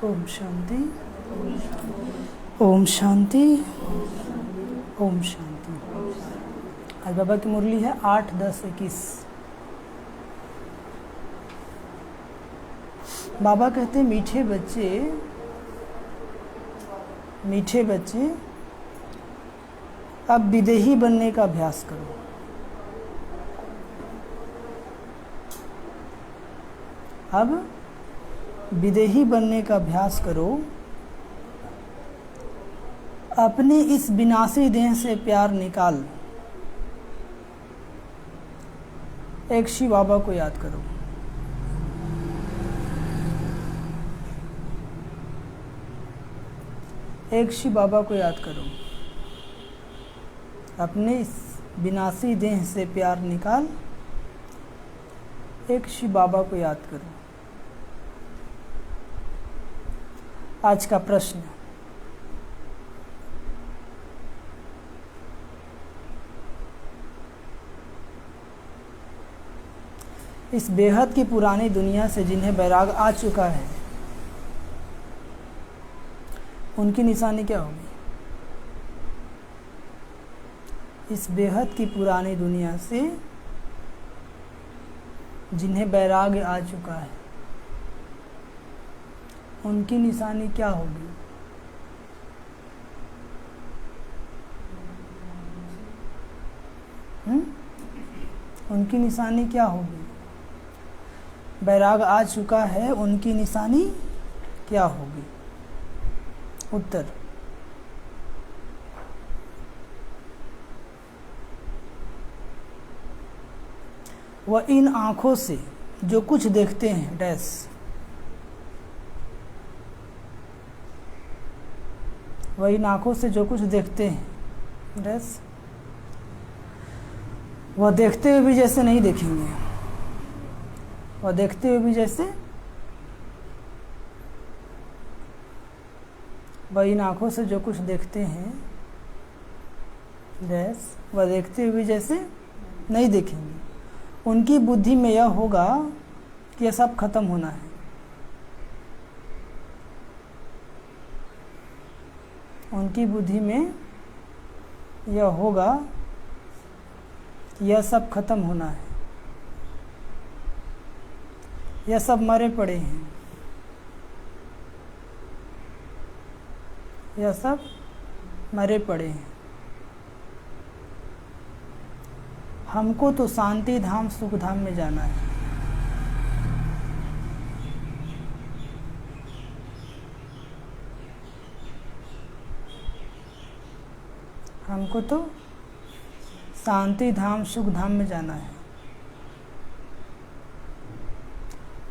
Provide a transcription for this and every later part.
ओम शांति, ओम शांति, ओम शांति। आज बाबा की मुरली है 8-10-21। बाबा कहते हैं मीठे बच्चे अब विदेही बनने का अभ्यास करो। अब विदेही बनने का अभ्यास करो। अपनी इस विनाशी देह से प्यार निकाल। एक शिव बाबा को याद करो। एक शिव बाबा को याद करो। अपने इस विनाशी देह से प्यार निकाल। एक शिव बाबा को याद करो। आज का प्रश्न, इस बेहद की पुरानी दुनिया से जिन्हें वैराग आ चुका है, उनकी निशानी क्या होगी? इस बेहद की पुरानी दुनिया से जिन्हें वैराग आ चुका है, उनकी निशानी क्या होगी? उनकी निशानी क्या होगी? वैराग आ चुका है, उनकी निशानी क्या होगी? उत्तर, वह इन आँखों से जो कुछ देखते हैं डैश, वह इन आँखों से जो कुछ देखते हैं डैश, वह देखते हुए भी जैसे नहीं देखेंगे। वह देखते हुए भी जैसे, वह इन आँखों से जो कुछ देखते हैं डैश, वह देखते हुए भी जैसे नहीं देखेंगे। उनकी बुद्धि में यह होगा कि यह सब खत्म होना है। उनकी बुद्धि में यह होगा कि यह सब खत्म होना है। यह सब मरे पड़े हैं। यह सब मरे पड़े हैं। हमको तो शांति धाम सुख धाम में जाना है। हमको तो शांति धाम सुख धाम में जाना है।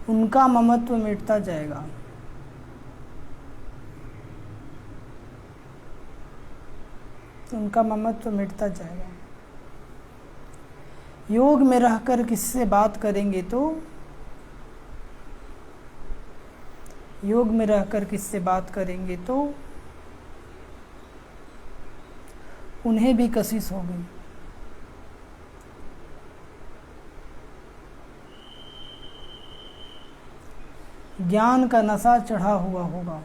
उनका ममत्व मिटता जाएगा। उनका ममत्व मिटता जाएगा। योग में रहकर किससे बात करेंगे तो, योग में रहकर किससे बात करेंगे तो उन्हें भी कशिश होगी। ज्ञान का नशा चढ़ा हुआ होगा।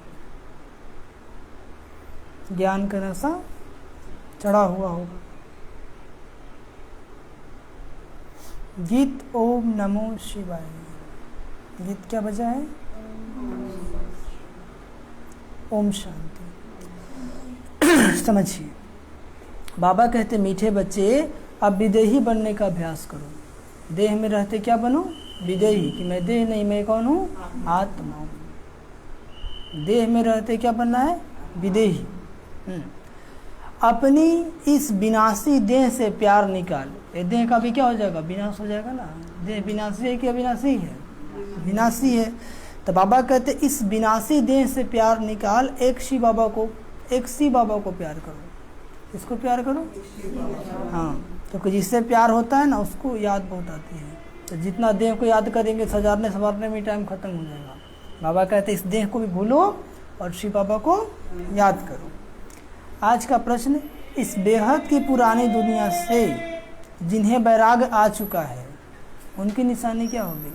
ज्ञान का नशा चढ़ा हुआ होगा। गीत ओम नमो शिवाय। गीत क्या बजा है? ओम शांति। समझिए, बाबा कहते मीठे बच्चे अब विदेही बनने का अभ्यास करो। देह में रहते क्या बनो? विदेही। कि मैं देह नहीं, मैं कौन हूँ? आत्मा हूँ। देह में रहते क्या बनना है? विदेही। अपनी इस विनाशी देह से प्यार निकाल। ये देह का भी क्या हो जाएगा? विनाश हो जाएगा ना। देह विनाशी है कि अविनाशी है? विनाशी है। तो बाबा कहते इस विनाशी देह से प्यार निकाल। एक शिव बाबा को प्यार करो। किसको प्यार करो? हाँ, तो जिससे प्यार होता है ना, उसको याद बहुत आती है। तो जितना देह को याद करेंगे, सजारने संवारने में टाइम खत्म हो जाएगा। बाबा कहते इस देह को भी भूलो और शिव बाबा को याद करो। आज का प्रश्न, इस बेहद की पुरानी दुनिया से जिन्हें वैराग आ चुका है, उनकी निशानी क्या होगी?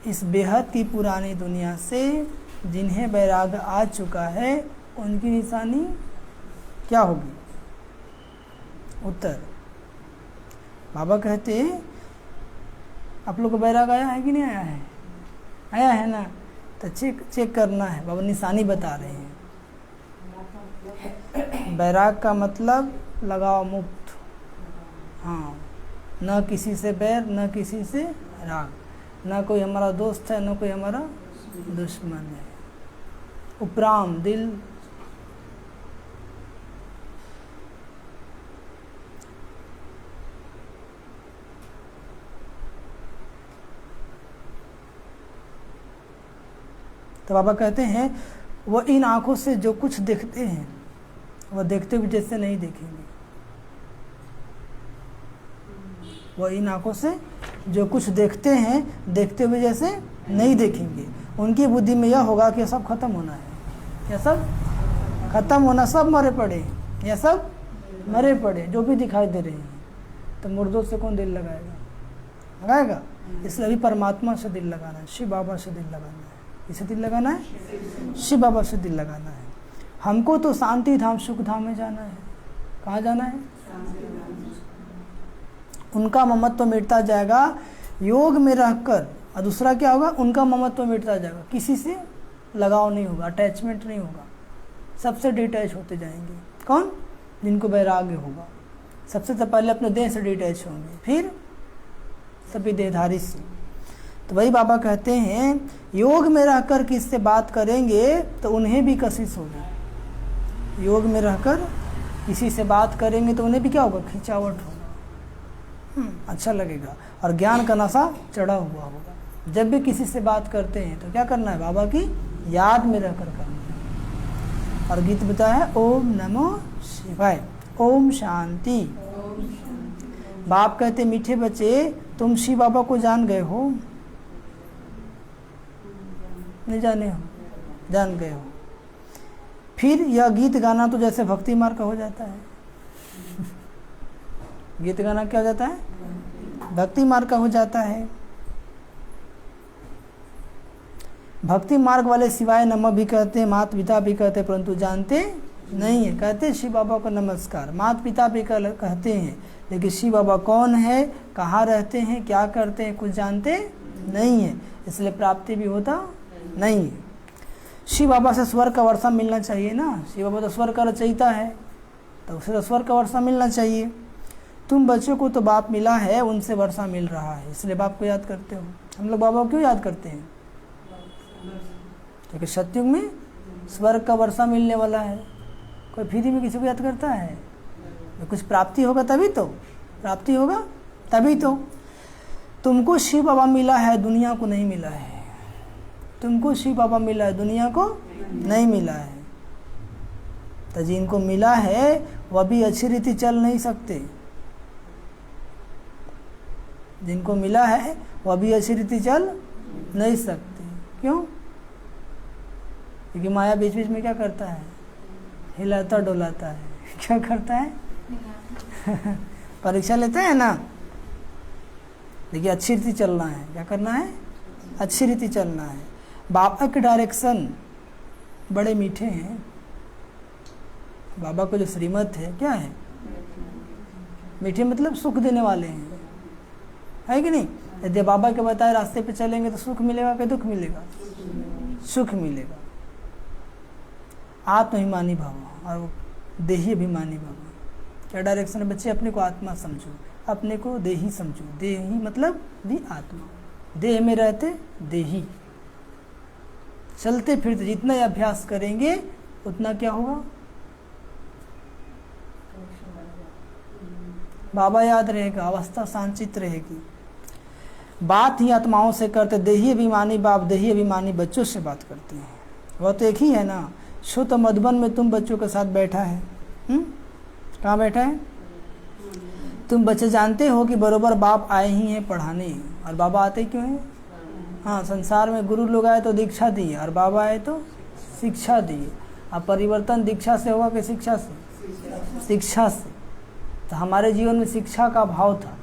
इस बेहद की पुरानी दुनिया से जिन्हें वैराग्य आ चुका है उनकी निशानी क्या होगी? उत्तर, बाबा कहते आप लोग को वैराग्य आया है कि नहीं आया है? आया है ना? तो चेक करना है। बाबा निशानी बता रहे हैं। वैराग का मतलब लगाव मुक्त, हाँ, न किसी से बैर न किसी से राग, न कोई हमारा दोस्त है न कोई हमारा दुश्मन है। उपराम दिल, तो बाबा कहते हैं वह इन आँखों से जो कुछ देखते हैं वह देखते हुए जैसे नहीं देखेंगे। वह इन आँखों से जो कुछ देखते हैं देखते हुए जैसे नहीं देखेंगे। उनकी बुद्धि में यह होगा कि सब खत्म होना है, यह सब खत्म होना, सब मरे पड़े, यह सब मरे पड़े जो भी दिखाई दे रहे हैं। तो मुर्दों से कौन दिल लगाएगा? लगाएगा। इसलिए अभी परमात्मा से दिल लगाना है, शिव बाबा से दिल लगाना है। इसे दिल लगाना है, शिव बाबा से दिल लगाना है। हमको तो शांति धाम सुख धाम में जाना है। कहाँ जाना है? उनका ममत्व मिटता जाएगा योग में रहकर। और दूसरा क्या होगा? उनका ममत्व मिटता जाएगा, किसी से लगाव नहीं होगा, अटैचमेंट नहीं होगा, सबसे डिटैच होते जाएंगे। कौन? जिनको वैराग्य होगा। सबसे तो पहले अपने देह से डिटैच होंगे, फिर सभी देहधारी से। तो वही बाबा कहते हैं योग में रहकर किससे बात करेंगे तो उन्हें भी कशिश होगी। योग में रहकर किसी से बात करेंगे तो उन्हें भी क्या होगा? खिंचावट होगा, अच्छा लगेगा और ज्ञान का नशा चढ़ा हुआ होगा। जब भी किसी से बात करते हैं तो क्या करना है? बाबा की याद में रहकर करना है। और गीत बताया है ओम नमो शिवाय, ओम शांति। बाप कहते मीठे बच्चे तुम शिव बाबा को जान गए हो? नहीं जाने हो? जान गए हो। फिर यह गीत गाना तो जैसे भक्ति मार्ग का हो जाता है। गीत गाना क्या हो जाता है? भक्ति मार्ग का हो जाता है। भक्ति मार्ग वाले शिवाय नमः भी कहते हैं, माता पिता भी कहते हैं, परंतु जानते नहीं है। कहते शिव बाबा को नमस्कार, माता पिता भी कहते हैं, लेकिन शिव बाबा कौन है, कहाँ रहते हैं, क्या करते हैं, कुछ जानते नहीं है। इसलिए प्राप्ति भी होता नहीं है। शिव बाबा से स्वर्ग का वर्षा मिलना चाहिए ना। शिव बाबा तो स्वर्ग का रचयिता है, तो उसे तो स्वर्ग का वर्षा मिलना चाहिए। तुम बच्चों को तो बाप मिला है, उनसे वर्षा मिल रहा है, इसलिए बाप को याद करते हो। हम लोग बाबा को क्यों याद करते हैं? क्योंकि सतयुग में स्वर्ग का वर्षा मिलने वाला है। कोई फ्री में किसी को याद करता है? कुछ प्राप्ति होगा तभी तो, प्राप्ति होगा तभी तो। तुमको शिव बाबा मिला है, दुनिया को नहीं मिला है। तुमको शिव बाबा मिला है, दुनिया को नहीं मिला है। तो जिनको मिला है वह भी अच्छी रीति चल नहीं सकते। जिनको मिला है वह भी अच्छी रीति चल नहीं सकते। क्यों? क्योंकि माया बीच बीच में क्या करता है? हिलाता डोलाता है। क्या करता है? परीक्षा लेते हैं ना। देखिए अच्छी रीति चलना है। क्या करना है? अच्छी रीति चलना है। बाबा के डायरेक्शन बड़े मीठे हैं। बाबा को जो श्रीमत है क्या है? मीठे मतलब सुख देने वाले हैं, है कि नहीं? यदि बाबा के बताए रास्ते पे चलेंगे तो सुख मिलेगा कि दुख मिलेगा? सुख मिलेगा। आत्माभिमानी भव और देही अभिमानी भव। क्या डायरेक्शन है बच्चे? अपने को आत्मा समझो, अपने को देही समझो। देही मतलब भी आत्मा, देह में रहते देही। चलते फिरते जितना अभ्यास करेंगे उतना क्या होगा? बाबा याद रहेगा, अवस्था शांचित रहेगी। बात ही आत्माओं से करते। देही अभिमानी बाप देही अभिमानी बच्चों से बात करते हैं। वह तो एक ही है ना। शुद्ध मधुबन में तुम बच्चों के साथ बैठा है। कहाँ बैठा है? तुम बच्चे जानते हो कि बरोबर बाप आए ही हैं पढ़ाने। और बाबा आते क्यों हैं? हाँ, संसार में गुरु लोग आए तो दीक्षा दिए और बाबा आए तो शिक्षा दिए। अब परिवर्तन दीक्षा से होगा कि शिक्षा से? शिक्षा से। तो हमारे जीवन में शिक्षा का भाव था।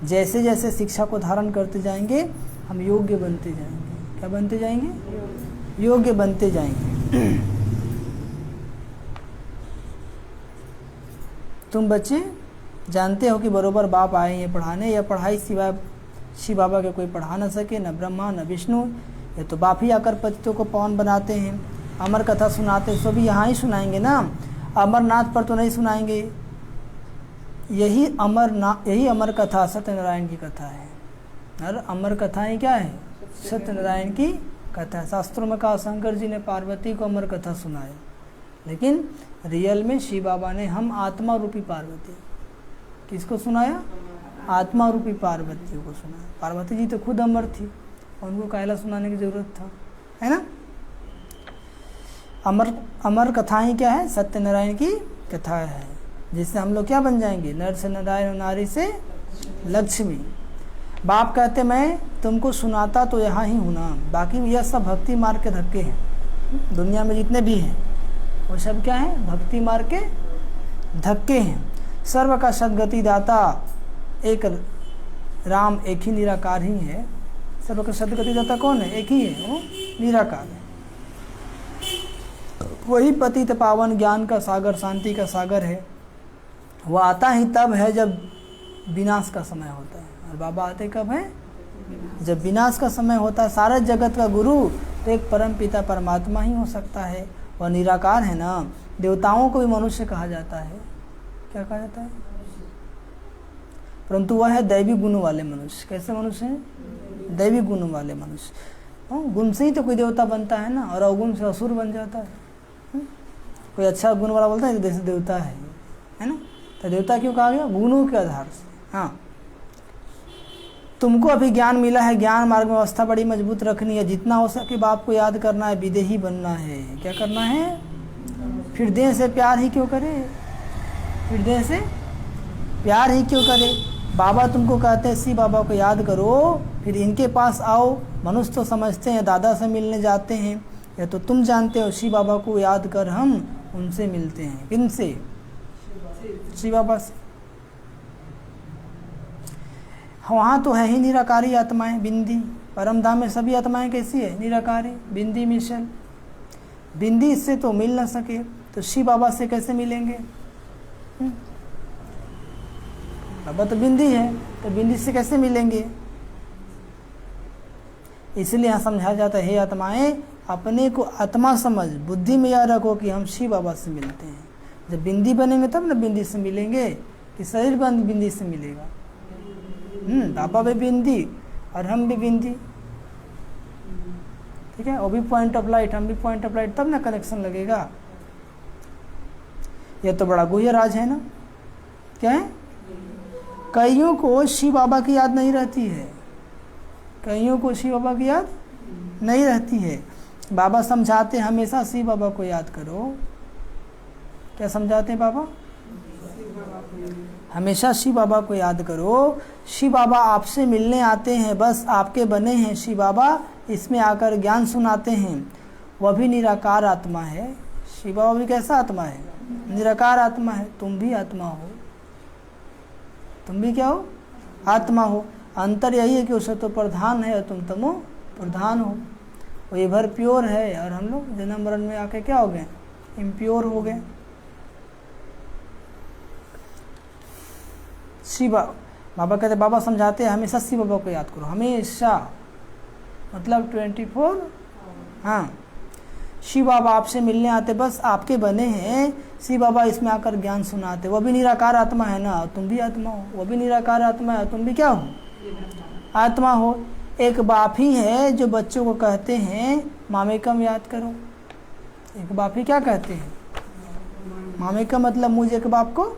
जैसे जैसे शिक्षा को धारण करते जाएंगे हम योग्य बनते जाएंगे। क्या बनते जाएंगे? योग्य बनते जाएंगे। तुम बच्चे जानते हो कि बरोबर बाप आए हैं पढ़ाने, या पढ़ाई सिवाय शिव बाबा के कोई पढ़ा न सके, न ब्रह्मा न विष्णु। ये तो बाप ही आकर पतितों को पावन बनाते हैं। अमर कथा सुनाते, सो भी यहाँ ही सुनाएंगे ना, अमरनाथ पर तो नहीं सुनाएंगे। यही अमर कथा सत्यनारायण की कथा है। और अमर कथाएं क्या है? सत्यनारायण की कथा है। शास्त्रों में कहा शंकर जी ने पार्वती को अमर कथा सुनाया, लेकिन रियल में शिव बाबा ने हम आत्मा रूपी पार्वती, किसको सुनाया? आत्मा रूपी पार्वती को सुनाया। पार्वती जी तो खुद अमर थी, उनको कायला सुनाने की जरूरत था, है ना। अमर कथाएं क्या है? सत्यनारायण की कथा है, जिससे हम लोग क्या बन जाएंगे? नर से नारायण और नारी से लक्ष्मी। बाप कहते मैं तुमको सुनाता तो यहाँ ही हूँ ना, बाकी यह सब भक्ति मार्ग के धक्के हैं। दुनिया में जितने भी हैं वो सब क्या है? भक्ति मार्ग के धक्के हैं। सर्व का सद्गति दाता एक राम, एक ही निराकार ही है। सर्व का सद्गति दाता कौन है? एक ही है, वो निराकार है। वही पतित पावन ज्ञान का सागर, शांति का सागर है। वह आता ही तब है जब विनाश का समय होता है। और बाबा आते कब है? जब विनाश का समय होता है। सारे जगत का गुरु तो एक परम पिता परमात्मा ही हो सकता है। वह निराकार है ना। देवताओं को भी मनुष्य कहा जाता है। क्या कहा जाता है? परंतु वह है दैवी गुण वाले मनुष्य। कैसे मनुष्य हैं? दैवी गुण वाले मनुष्य। गुण से ही तो कोई देवता बनता है ना, और अवगुण से असुर बन जाता है। कोई अच्छा गुण वाला बोलता है जैसे देवता है ना। तो देवता क्यों कहा गया? गुणों के आधार से। हाँ, तुमको अभी ज्ञान मिला है, ज्ञान मार्ग में अवस्था बड़ी मजबूत रखनी है। जितना हो सके बाप को याद करना है, विदेही बनना है। क्या करना है? फिर देह से प्यार ही क्यों करे? फिर देह से प्यार ही क्यों करे? बाबा तुमको कहते हैं शिव बाबा को याद करो, फिर इनके पास आओ। मनुष्य तो समझते हैं दादा से मिलने जाते हैं, या तो तुम जानते हो शिव बाबा को याद कर हम उनसे मिलते हैं। किनसे? शिव बाबा से। वहाँ तो है ही निराकारी आत्माएं। बिंदी परम धाम में सभी आत्माएं कैसी है? निराकारी। बिंदी मिशल, बिंदी इससे तो मिल ना सके, तो शिव बाबा से कैसे मिलेंगे? बाबा तो बिंदी है, तो बिंदी से कैसे मिलेंगे? इसलिए यहाँ समझाया जाता है, हे आत्माएं अपने को आत्मा समझ, बुद्धि में याद रखो कि हम शिव बाबा से मिलते हैं। जब बिंदी बनेंगे तब ना बिंदी से मिलेंगे, कि शरीर बंद बिंदी से मिलेगा। बाबा भी बिंदी और हम भी बिंदी, ठीक है। वो भी पॉइंट ऑफ लाइट, हम भी पॉइंट ऑफ लाइट, तब ना कनेक्शन लगेगा। ये तो बड़ा गुह्य राज है ना। क्या है? कईयों को शिव बाबा की याद नहीं रहती है। कईयों को शिव बाबा की याद नहीं रहती है। बाबा समझाते हमेशा शिव बाबा को याद करो। क्या समझाते हैं बाबा? हमेशा शिव बाबा को याद करो। शिव बाबा आपसे मिलने आते हैं, बस आपके बने हैं शिव बाबा। इसमें आकर ज्ञान सुनाते हैं। वह भी निराकार आत्मा है। शिव बाबा भी कैसा आत्मा है? निराकार आत्मा है। तुम भी आत्मा हो। तुम भी क्या हो? आत्मा हो। अंतर यही है कि उसे तो प्रधान है और तुम तमो प्रधान हो। वो ये भर प्योर है और हम लोग जन्म मरण में आके क्या हो गए? इम्प्योर हो गए। शिव बाबा कहते, बाबा समझाते हैं हमेशा शिव बाबा को याद करो। हमेशा मतलब 24। हाँ, शिव बाबा आपसे मिलने आते, बस आपके बने हैं। शिव बाबा इसमें आकर ज्ञान सुनाते। वो भी निराकार आत्मा है ना, तुम भी आत्मा हो। वो भी निराकार आत्मा है, तुम भी क्या हो? आत्मा हो। एक बाप ही है जो बच्चों को कहते हैं मामेकम याद करो। एक बाप ही क्या कहते हैं? मामेकम मतलब मुझे एक बाप को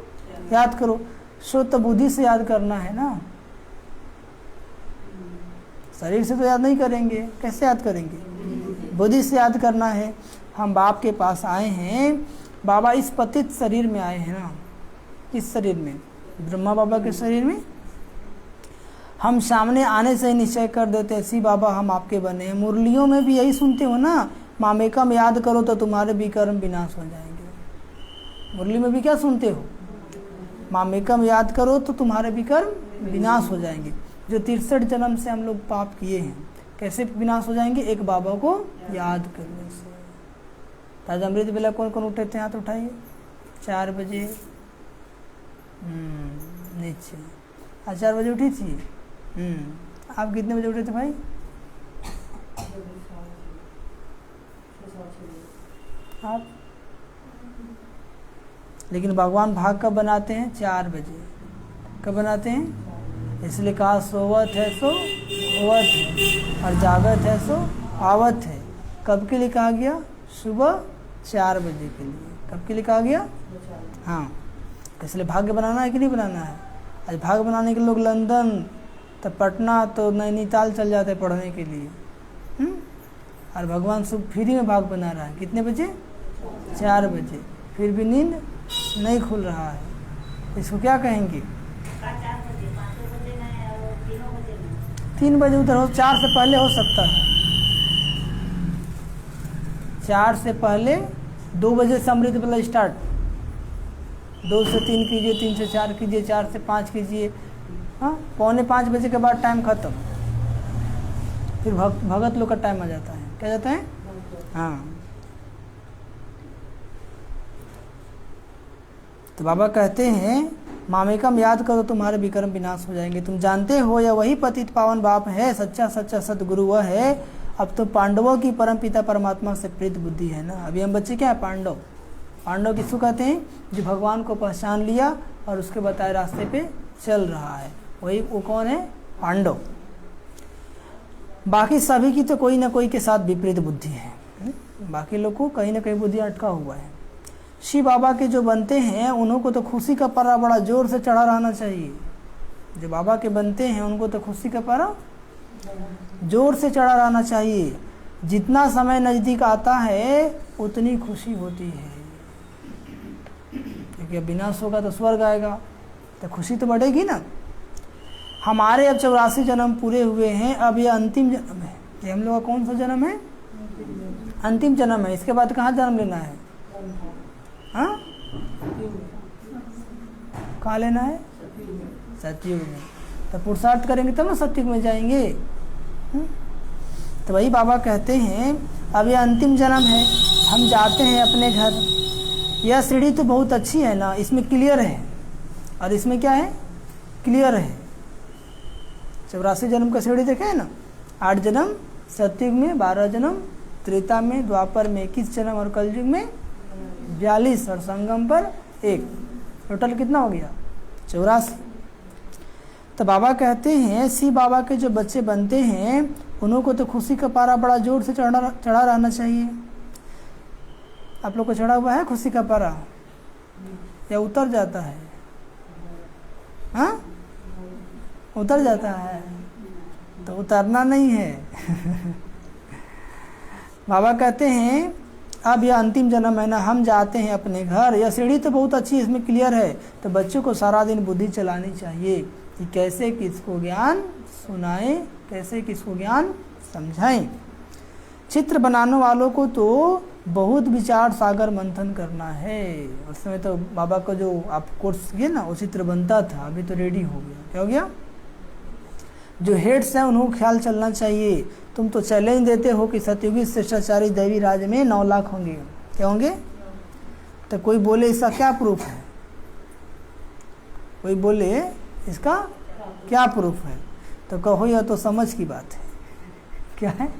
याद करो। सो तो बुद्धि से याद करना है ना, शरीर से तो याद नहीं करेंगे। कैसे याद करेंगे? बुद्धि से याद करना है। हम बाप के पास आए हैं। बाबा इस पतित शरीर में आए हैं ना। इस शरीर में, ब्रह्मा बाबा के शरीर में। हम सामने आने से ही निश्चय कर देते हैं शिव बाबा हम आपके बने हैं। मुरलियों में भी यही सुनते हो ना, मामेकम याद करो तो तुम्हारे विकर्म विनाश हो जाएंगे। मुरली में भी क्या सुनते हो? मामेकम याद करो तो तुम्हारे विकर्म विनाश हो जाएंगे। जो 63 जन्म से हम लोग पाप किए हैं, कैसे विनाश हो जाएंगे? एक बाबा को याद करने से। आज अमृत बेला कौन कौन उठे थे? हाथ उठाइए। 4 बजे नीचे। आज 4 बजे उठी थी। आप कितने बजे उठे थे भाई? आप? लेकिन भगवान भाग कब बनाते हैं? 4 बजे। कब बनाते हैं? इसलिए कहा सोवत है सो होवत है और जागत है सो आवत है। कब के लिए कहा गया? सुबह 4 बजे के लिए। कब के लिए कहा गया? हाँ, इसलिए भाग्य बनाना है कि नहीं बनाना है? आज भाग्य बनाने के लोग लंदन तो पटना तो नैनीताल चल जाते हैं पढ़ने के लिए। और भगवान सुबह फ्री में भाग बना रहा है। कितने बजे? 4 बजे। फिर भी नींद नहीं खुल रहा है। इसको क्या कहेंगे? 3 बजे उधर हो, 4 से पहले हो सकता है। 4 से पहले 2 बजे से अमृत बेला स्टार्ट। 2 से 3 कीजिए, 3 से 4 कीजिए, 4 से 5 कीजिए। हाँ, 4:45 बजे के बाद टाइम खत्म। फिर भगत लोग का टाइम आ जाता है। क्या जाता है? हाँ। तो बाबा कहते हैं मामेकम याद करो तुम्हारे विक्रम विनाश हो जाएंगे। तुम जानते हो यह वही पतित पावन बाप है, सच्चा सच्चा सतगुरु वह है। अब तो पांडवों की परम पिता परमात्मा से प्रीत बुद्धि है ना। अभी हम बच्चे क्या है? पांडव। पांडव किसको कहते हैं? जो भगवान को पहचान लिया और उसके बताए रास्ते पे चल रहा है, वही वो कौन है? पांडव। बाकी सभी की तो कोई ना कोई के साथ विपरीत बुद्धि है। बाकी लोग को कहीं ना कहीं बुद्धि अटका हुआ है। शिव बाबा के जो बनते हैं उन्हों को तो खुशी का पारा बड़ा जोर से चढ़ा रहना चाहिए। जो बाबा के बनते हैं उनको तो खुशी का पारा जोर से चढ़ा रहना चाहिए। जितना समय नज़दीक आता है उतनी खुशी होती है, क्योंकि अब विनाश होगा तो स्वर्ग आएगा, तो खुशी तो बढ़ेगी ना। हमारे अब 84 जन्म पूरे हुए हैं। अब ये अंतिम जन्म है। ये हम लोग का कौन सा जन्म है? अंतिम जन्म है। इसके बाद कहाँ जन्म लेना है? हाँ, कहाँ लेना है? सतयुग में। तो पुरुषार्थ करेंगे तब ना सतयुग में जाएंगे। तो वही बाबा कहते हैं अब यह अंतिम जन्म है, हम जाते हैं अपने घर। यह सीढ़ी तो बहुत अच्छी है ना, इसमें क्लियर है। और इसमें क्या है? क्लियर है। 84 जन्म का सीढ़ी देखे है ना। 8 जन्म सतयुग में, 12 जन्म त्रेता में, द्वापर में 21 जन्म और कलयुग में 42 और संगम पर 1। टोटल कितना हो गया? 84। तो बाबा कहते हैं शिव बाबा के जो बच्चे बनते हैं उन्हों को तो खुशी का पारा बड़ा जोर से चढ़ा रहना चाहिए। आप लोग को चढ़ा हुआ है खुशी का पारा या उतर जाता है? हाँ, उतर जाता है। तो उतरना नहीं है। बाबा कहते हैं अब यह अंतिम जन्म है ना, हम जाते हैं अपने घर। यह सीढ़ी तो बहुत अच्छी, इसमें क्लियर है। तो बच्चों को सारा दिन बुद्धि चलानी चाहिए कि कैसे किसको ज्ञान सुनाएं, कैसे किसको ज्ञान समझाएं। चित्र बनाने वालों को तो बहुत विचार सागर मंथन करना है। उस समय तो बाबा का जो आप कोर्स किए ना वो चित्र बनता था, अभी तो रेडी हो गया। क्या हो गया? जो हेड्स हैं उन्होंने ख्याल चलना चाहिए। तुम तो चैलेंज देते हो कि सतयुगी शिष्टाचारी दैवी राज में 9 लाख होंगे। क्या होंगे? तो कोई बोले इसका क्या प्रूफ है? कोई बोले इसका क्या प्रूफ है? तो कहो यह तो समझ की बात है। क्या है?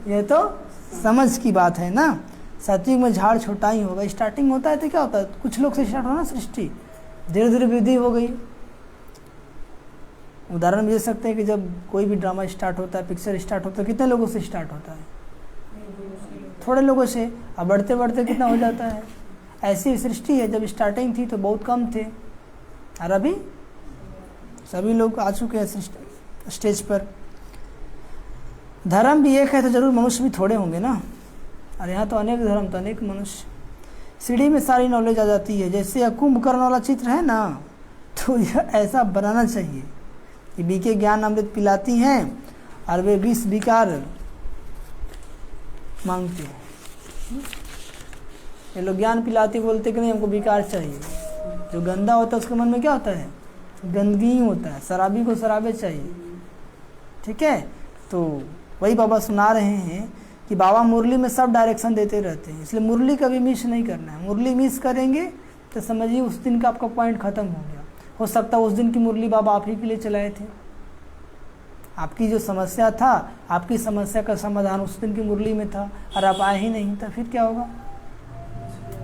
यह तो समझ की बात है ना। सतयुग में झाड़ छोटा ही होगा। स्टार्टिंग होता है तो क्या होता है? कुछ लोग से स्टार्ट होना सृष्टि, धीरे धीरे वृद्धि हो गई। उदाहरण भी दे सकते हैं कि जब कोई भी ड्रामा स्टार्ट होता है, पिक्चर स्टार्ट होता है, कितने लोगों से स्टार्ट होता है? थोड़े लोगों से। अब बढ़ते बढ़ते कितना हो जाता है? ऐसी सृष्टि है, जब स्टार्टिंग थी तो बहुत कम थे और अभी सभी लोग आ चुके हैं स्टेज पर। धर्म भी एक है तो जरूर मनुष्य भी थोड़े होंगे ना। और यहाँ तो अनेक धर्म तो अनेक मनुष्य। सीढ़ी में सारी नॉलेज आ जाती है। जैसे यह कुंभकर्ण वाला चित्र है ना, तो यह ऐसा बनाना चाहिए कि बीके ज्ञान अमृत पिलाती हैं और वे 20 विकार मांगते हैं। ये लोग ज्ञान पिलाते बोलते कि नहीं हमको विकार चाहिए। जो गंदा होता है उसके मन में क्या होता है? गंदगी ही होता है, शराबी को शराबे चाहिए। ठीक है, तो वही बाबा सुना रहे हैं कि बाबा मुरली में सब डायरेक्शन देते रहते हैं, इसलिए मुरली कभी मिस नहीं करना है। मुरली मिस करेंगे तो समझिए उस दिन का आपका पॉइंट ख़त्म हो गया। हो सकता है उस दिन की मुरली बाबा आप ही के लिए चलाए थे, आपकी जो समस्या था, आपकी समस्या का समाधान उस दिन की मुरली में था, और आप आए ही नहीं, तो फिर क्या होगा?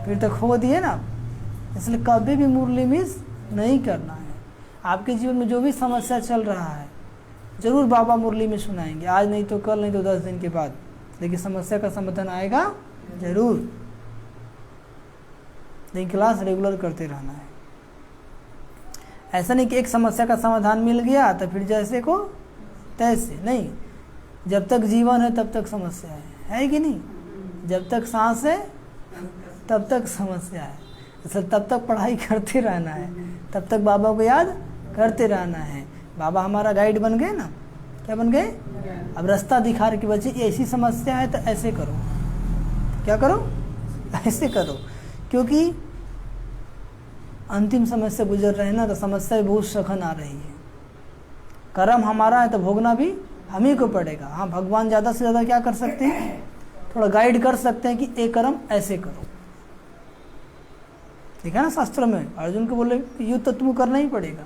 फिर तो खो दिए ना। इसलिए कभी भी मुरली मिस नहीं करना है। आपके जीवन में जो भी समस्या चल रहा है ज़रूर बाबा मुरली में सुनाएंगे, आज नहीं तो कल, नहीं तो 10 दिन के बाद, लेकिन समस्या का समाधान आएगा जरूर। लेकिन क्लास रेगुलर करते रहना है। ऐसा नहीं कि एक समस्या का समाधान मिल गया तो फिर जैसे को तैसे, नहीं। जब तक जीवन है तब तक समस्या है कि नहीं? जब तक सांस है तब तक समस्या है। इसलिए तब तक पढ़ाई करते रहना है, तब तक बाबा को याद करते रहना है। बाबा हमारा गाइड बन गए ना, क्या बन गए? अब रास्ता दिखा रहे कि बच्चे ऐसी समस्या है तो ऐसे करो, क्या करो? ऐसे करो, क्योंकि अंतिम समय से गुजर रहे हैं ना, तो समस्या भी बहुत सघन आ रही है। कर्म हमारा है तो भोगना भी हम ही को पड़ेगा। हाँ, भगवान ज़्यादा से ज़्यादा क्या कर सकते हैं? थोड़ा गाइड कर सकते हैं कि एक कर्म ऐसे करो। ठीक है ना, शास्त्रों में अर्जुन को बोले युद्ध तो तुमको करना ही पड़ेगा,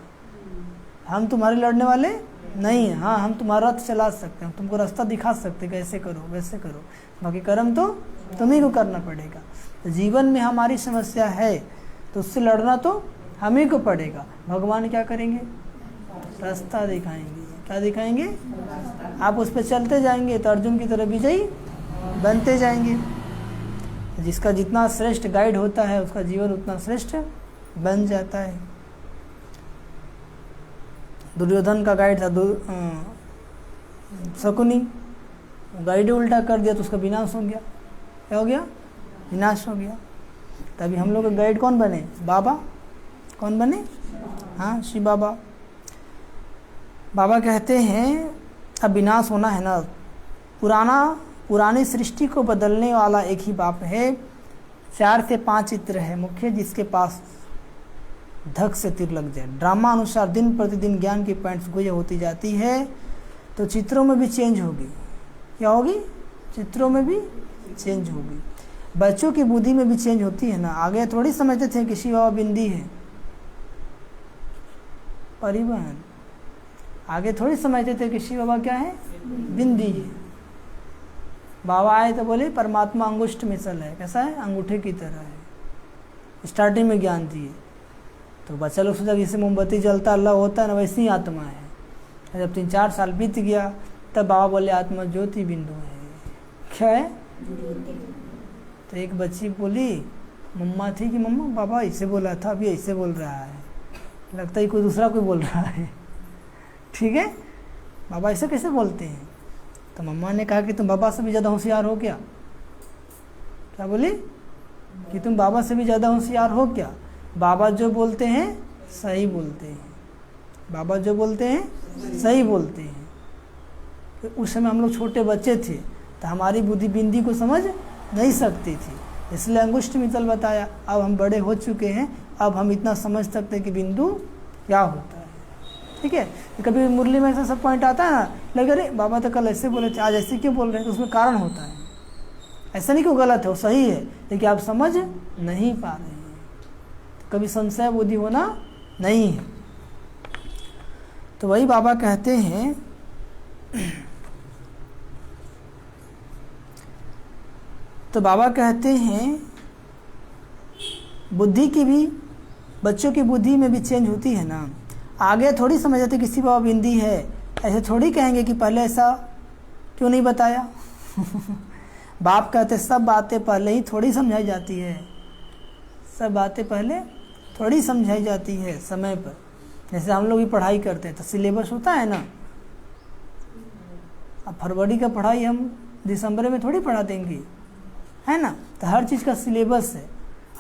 हम तुम्हारे लड़ने वाले नहीं हैं। हाँ, हम तुम्हारा रथ चला सकते हैं, तुमको रास्ता दिखा सकते हैं, कैसे करो वैसे करो, बाकी कर्म तो तुम्ही को करना पड़ेगा। तो जीवन में हमारी समस्या है तो उससे लड़ना तो हम ही को पड़ेगा। भगवान क्या करेंगे? रास्ता दिखाएंगे। क्या दिखाएंगे? आप उस पर चलते जाएंगे तो अर्जुन की तरह विजयी बनते जाएंगे। जिसका जितना श्रेष्ठ गाइड होता है उसका जीवन उतना श्रेष्ठ बन जाता है। दुर्योधन का गाइड था शकुनी, गाइड उल्टा कर दिया तो उसका विनाश हो गया। क्या हो गया? विनाश हो गया। तभी हम लोग का गाइड कौन बने? बाबा। कौन बने? हाँ, शिव बाबा। बाबा कहते हैं अब विनाश होना है ना, पुरानी सृष्टि को बदलने वाला एक ही बाप है। 4 से 5 चित्र है मुख्य, जिसके पास धक से तीर लग जाए। ड्रामा अनुसार दिन प्रतिदिन ज्ञान की पॉइंट्स गुजर होती जाती है, तो चित्रों में भी चेंज होगी। क्या होगी? चित्रों में भी चेंज होगी। बच्चों की बुद्धि में भी चेंज होती है ना। आगे थोड़ी समझते थे कि शिव बाबा बिंदी है, परिवहन। आगे थोड़ी समझते थे कि शिव बाबा क्या है? बिंदी है। बाबा आए तो बोले परमात्मा अंगुष्ठ में चल है। कैसा है? अंगूठे की तरह है। स्टार्टिंग में ज्ञान दिए तो बच्चा लोग सोचा जैसे मोमबत्ती जलता अल्लाह होता है ना, वैसी ही आत्मा है। जब 3-4 साल बीत गया तब बाबा बोले आत्मा ज्योति बिंदु है। क्या है? तो एक बच्ची बोली, मम्मा थी कि मम्मा बाबा ऐसे बोला था, अभी ऐसे बोल रहा है, लगता है कोई दूसरा कोई बोल रहा है। ठीक है, बाबा ऐसे कैसे बोलते हैं? तो मम्मा ने कहा कि तुम बाबा से भी ज़्यादा होशियार हो क्या? क्या बोली? कि तुम बाबा से भी ज़्यादा होशियार हो क्या? बाबा जो बोलते हैं सही बोलते हैं, बाबा जो बोलते हैं सही बोलते हैं। तो उस समय हम लोग छोटे बच्चे थे तो हमारी बुद्धि बिंदी को समझ नहीं सकती थी, इसलिए अंगुष्ठ मितल बताया। अब हम बड़े हो चुके हैं, अब हम इतना समझ सकते हैं कि बिंदु क्या होता है। ठीक है, तो कभी मुरली में ऐसा सब पॉइंट आता है ना, लगे अरे बाबा तो कल ऐसे बोले थे, आज ऐसे क्यों बोल रहे हैं? तो उसमें कारण होता है। ऐसा नहीं कि वो गलत है, वो सही है, लेकिन आप समझ नहीं पा रहे हैं। कभी संशय बुद्धि होना नहीं है। तो वही बाबा कहते हैं तो बाबा कहते हैं बुद्धि की भी, बच्चों की बुद्धि में भी चेंज होती है ना। आगे थोड़ी समझ आते किसी बाबा बिंदी है, ऐसे थोड़ी कहेंगे कि पहले ऐसा क्यों नहीं बताया। बाप कहते सब बातें पहले ही थोड़ी समझाई जाती है, सब बातें पहले थोड़ी समझाई जाती है समय पर। जैसे हम लोग भी पढ़ाई करते हैं तो सिलेबस होता है ना। अब फरवरी का पढ़ाई हम दिसंबर में थोड़ी पढ़ा देंगे, है ना। तो हर चीज़ का सिलेबस है